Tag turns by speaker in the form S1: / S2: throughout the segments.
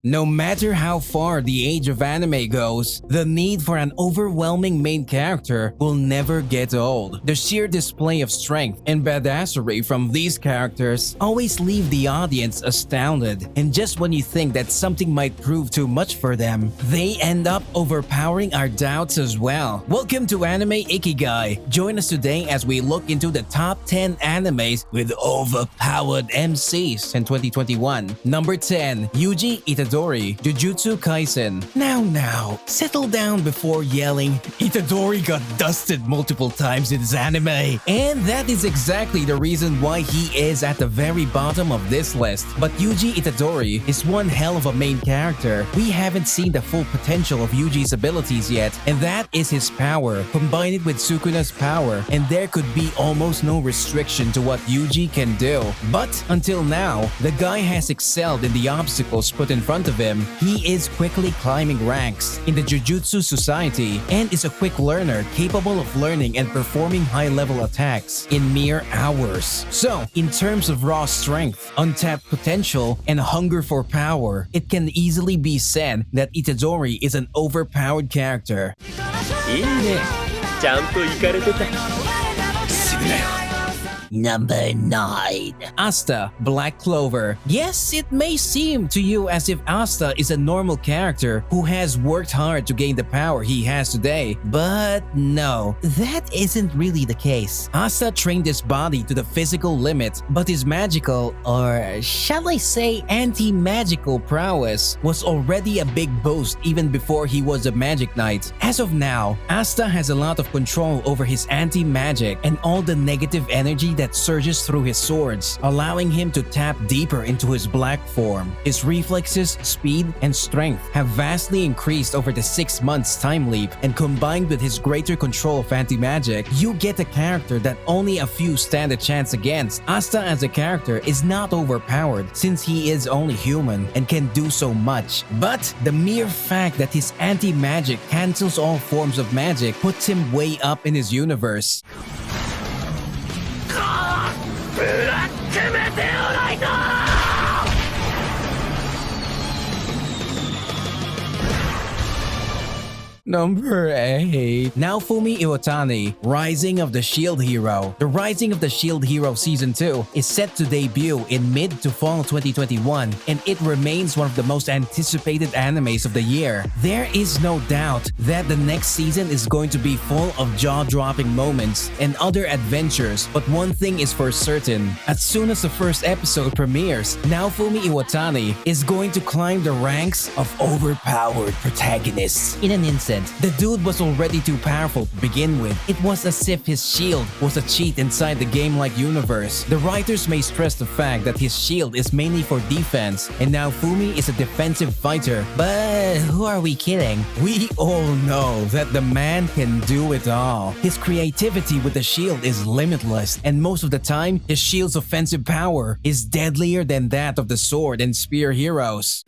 S1: No matter how far the age of anime goes, the need for an overwhelming main character will never get old. The sheer display of strength and badassery from these characters always leave the audience astounded, and just when you think that something might prove too much for them, they end up overpowering our doubts as well. Welcome to Anime Ikigai. Join us today as we look into the top 10 animes with overpowered MCs in 2021. Number 10. Yuji Itadori, Jujutsu Kaisen. Now, settle down before yelling, Itadori got dusted multiple times in this anime. And that is exactly the reason why he is at the very bottom of this list. But Yuji Itadori is one hell of a main character. We haven't seen the full potential of Yuji's abilities yet, and that is his power. Combine it with Sukuna's power, and there could be almost no restriction to what Yuji can do. But until now, the guy has excelled in the obstacles put in front of him. He is quickly climbing ranks in the Jujutsu society and is a quick learner capable of learning and performing high-level attacks in mere hours. So, in terms of raw strength, untapped potential, and hunger for power, it can easily be said that Itadori is an overpowered character.
S2: いいね。ちゃんとイカれてた。すぐだよ。
S1: Number 9. Asta, Black Clover. Yes, it may seem to you as if Asta is a normal character who has worked hard to gain the power he has today. But no, that isn't really the case. Asta trained his body to the physical limit, but his magical, or shall I say anti-magical prowess was already a big boost even before he was a magic knight. As of now, Asta has a lot of control over his anti-magic and all the negative energy that surges through his swords, allowing him to tap deeper into his black form. His reflexes, speed, and strength have vastly increased over the 6 months time leap, and combined with his greater control of anti-magic, you get a character that only a few stand a chance against. Asta as a character is not overpowered since he is only human and can do so much, but the mere fact that his anti-magic cancels all forms of magic puts him way up in his universe.
S2: ブラックメテオライト
S1: Number 8. Naofumi Iwatani, Rising of the Shield Hero. The Rising of the Shield Hero Season 2 is set to debut in mid to fall 2021, and it remains one of the most anticipated animes of the year. There is no doubt that the next season is going to be full of jaw-dropping moments and other adventures, but one thing is for certain. As soon as the first episode premieres, Naofumi Iwatani is going to climb the ranks of overpowered protagonists in an instant. The dude was already too powerful to begin with. It was as if his shield was a cheat inside the game-like universe. The writers may stress the fact that his shield is mainly for defense, and now Fumi is a defensive fighter. But who are we kidding? We all know that the man can do it all. His creativity with the shield is limitless, and most of the time, his shield's offensive power is deadlier than that of the sword and spear heroes.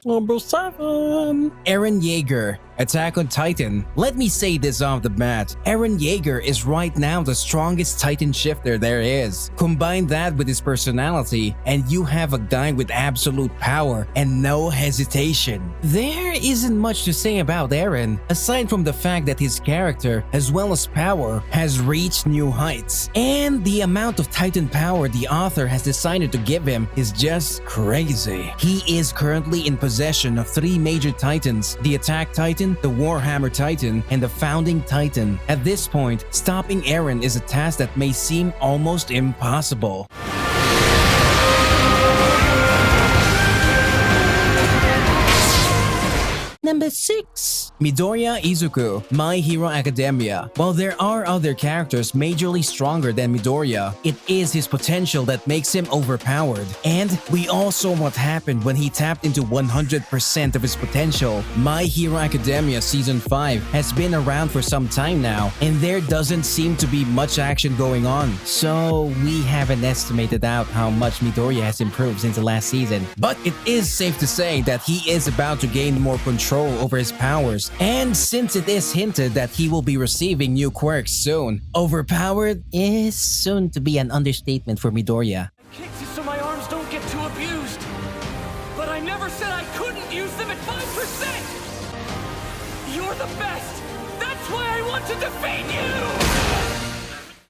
S1: Number 7. Eren Yeager, Attack on Titan. Let me say this off the bat. Eren Yeager is right now the strongest Titan shifter there is. Combine that with his personality, and you have a guy with absolute power and no hesitation. There isn't much to say about Eren, aside from the fact that his character, as well as power, has reached new heights. And the amount of Titan power the author has decided to give him is just crazy. He is currently in possession of 3 major Titans: the Attack Titan, the Warhammer Titan, and the Founding Titan. At this point, stopping Eren is a task that may seem almost impossible. Number 6. Midoriya Izuku, My Hero Academia. While there are other characters majorly stronger than Midoriya, it is his potential that makes him overpowered. And we all saw what happened when he tapped into 100% of his potential. My Hero Academia Season 5 has been around for some time now, and there doesn't seem to be much action going on. So we haven't estimated out how much Midoriya has improved since the last season. But it is safe to say that he is about to gain more control control over his powers, and since it is hinted that he will be receiving new quirks soon, overpowered is soon to be an understatement for Midoriya.
S3: Kicks you so my arms don't get too abused. But I never said I couldn't use them at 5%! You're the best! That's why I want to defeat you!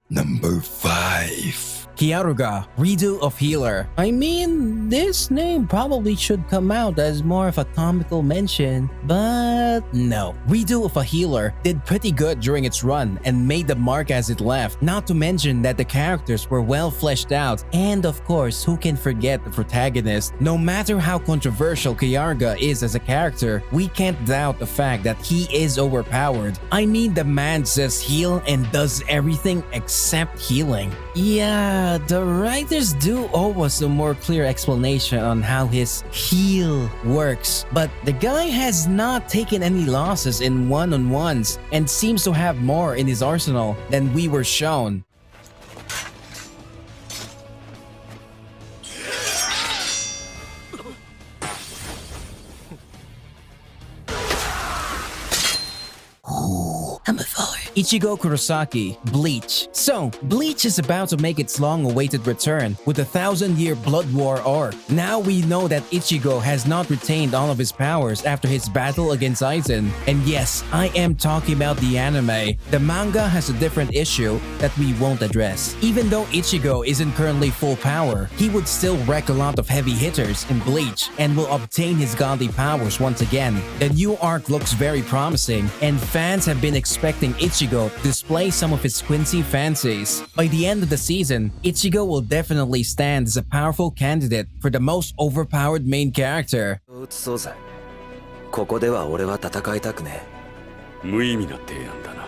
S1: Number 5. Kyaruga, Reo of Healer. I mean, this name probably should come out as more of a comical mention, but no. Reo of a Healer did pretty good during its run and made the mark as it left, not to mention that the characters were well fleshed out, and of course, who can forget the protagonist? No matter how controversial Kyaruga is as a character, we can't doubt the fact that he is overpowered. I mean, the man says heal and does everything except healing. Yeah, the writers do owe us a more clear explanation on how his heal works, but the guy has not taken any losses in one-on-ones and seems to have more in his arsenal than we were shown. I'm a follower. Ichigo Kurosaki, Bleach. So, Bleach is about to make its long-awaited return with the 1,000-year Blood War arc. Now we know that Ichigo has not retained all of his powers after his battle against Aizen. And yes, I am talking about the anime. The manga has a different issue that we won't address. Even though Ichigo isn't currently full power, he would still wreck a lot of heavy hitters in Bleach and will obtain his godly powers once again. The new arc looks very promising, and fans have been expecting Ichigo to display some of his Quincy fancies. By the end of the season, Ichigo will definitely stand as a powerful candidate for the most overpowered main character.
S4: ここでは俺は戦いたくねえ。無意味な提案だな。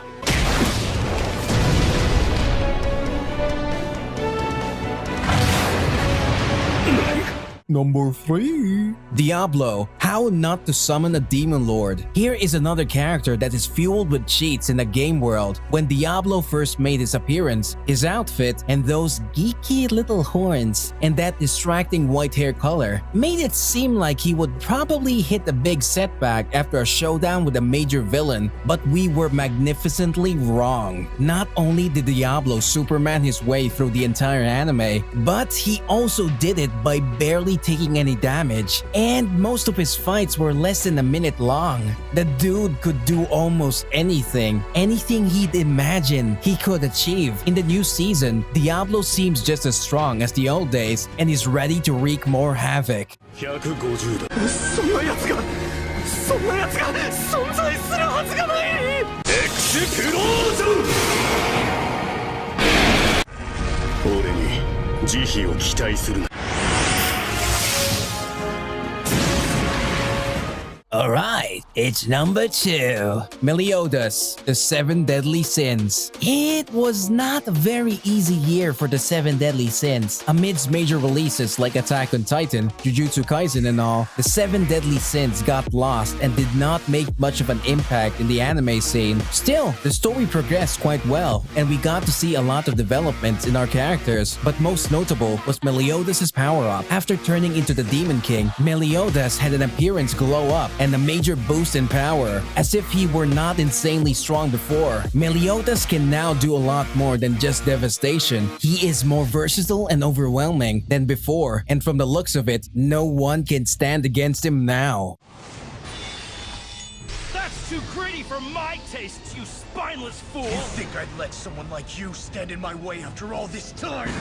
S1: Number 3. Diablo, how not to summon a demon lord. Here is another character that is fueled with cheats in the game world. When Diablo first made his appearance, his outfit and those geeky little horns and that distracting white hair color made it seem like he would probably hit a big setback after a showdown with a major villain, but we were magnificently wrong. Not only did Diablo Superman his way through the entire anime, but he also did it by barely taking any damage, and most of his fights were less than a minute long. The dude could do almost anything he'd imagine he could achieve. In the new season, Diablo seems just as strong as the old days and is ready to wreak more havoc.
S3: 150だ。そんな奴が存在するはずがない。エクスプロージョン。俺に慈悲を期待するな。
S1: Alright, it's number 2. Meliodas, the 7 Deadly Sins. It was not a very easy year for the 7 Deadly Sins. Amidst major releases like Attack on Titan, Jujutsu Kaisen and all, the 7 Deadly Sins got lost and did not make much of an impact in the anime scene. Still, the story progressed quite well, and we got to see a lot of developments in our characters, but most notable was Meliodas' power-up. After turning into the Demon King, Meliodas had an appearance glow up and a major boost in power, as if he were not insanely strong before. Meliodas can now do a lot more than just devastation. He is more versatile and overwhelming than before, and from the looks of it, no one can stand against him now.
S3: That's too gritty for my taste, you spineless fool! You think I'd let someone like you stand in my way after all this time?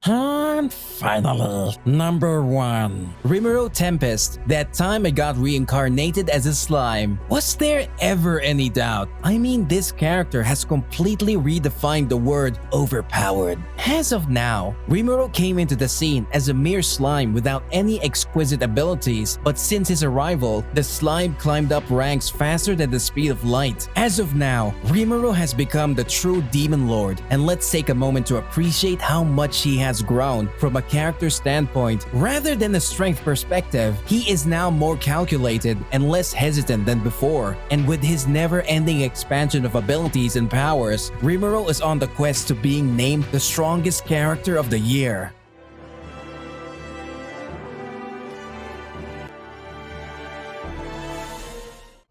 S1: And finally, number 1. Rimuru Tempest. That time I got reincarnated as a slime. Was there ever any doubt? I mean, this character has completely redefined the word overpowered. As of now, Rimuru came into the scene as a mere slime without any exquisite abilities, but since his arrival, the slime climbed up ranks faster than the speed of light. As of now, Rimuru has become the true demon lord, and let's take a moment to appreciate how much he has grown from a character standpoint. Rather than a strength perspective, he is now more calculated and less hesitant than before. And with his never-ending expansion of abilities and powers, Rimuru is on the quest to being named the strongest character of the year.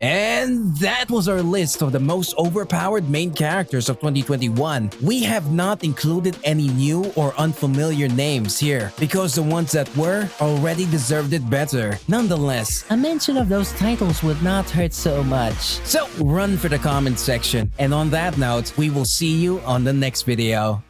S1: And that was our list of the most overpowered main characters of 2021. We have not included any new or unfamiliar names here because the ones that were already deserved it better. Nonetheless,
S5: A mention of those titles would not hurt so much.
S1: so run for the comment section. And on that note, we will see you on the next video.